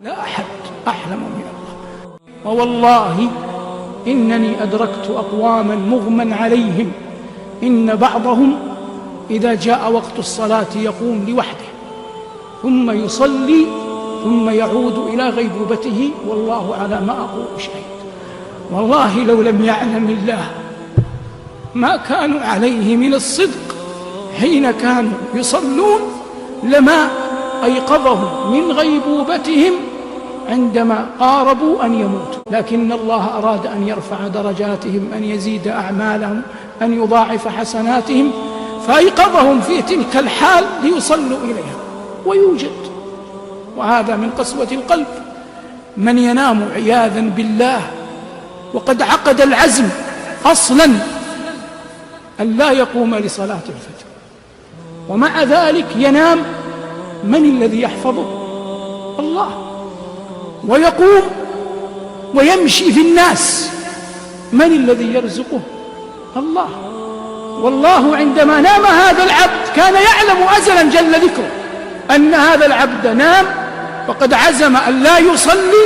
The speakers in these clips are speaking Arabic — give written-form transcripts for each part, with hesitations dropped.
لا أحد أحلم من الله. ووالله إنني أدركت أقواما مغمى عليهم إن بعضهم إذا جاء وقت الصلاة يقوم لوحده ثم يصلي ثم يعود إلى غيبوبته والله على ما أقول شهيد. والله لو لم يعلم الله ما كانوا عليه من الصدق حين كانوا يصلون لما أيقظهم من غيبوبتهم عندما قاربوا أن يموتوا، لكن الله أراد أن يرفع درجاتهم، أن يزيد أعمالهم، أن يضاعف حسناتهم، فأيقظهم في تلك الحال ليصلوا إليها ويوجد. وهذا من قسوة القلب. من ينام عياذا بالله وقد عقد العزم أصلا أن لا يقوم لصلاة الفجر، ومع ذلك ينام، من الذي يحفظه؟ الله. ويقوم ويمشي في الناس، من الذي يرزقه؟ الله. والله عندما نام هذا العبد كان يعلم أزلا جل ذكره أن هذا العبد نام وقد عزم أن لا يصلي،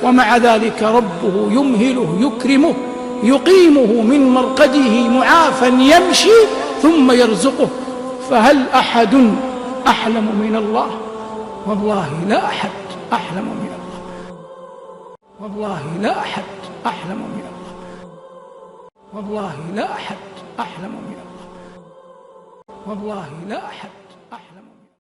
ومع ذلك ربه يمهله يكرمه يقيمه من مرقده معافا يمشي ثم يرزقه. فهل أحد أحلم من الله؟ والله لا أحد أحلم من الله. والله لا أحد أحلم من الله. والله لا أحد أحلم من الله. والله لا أحد أحلم.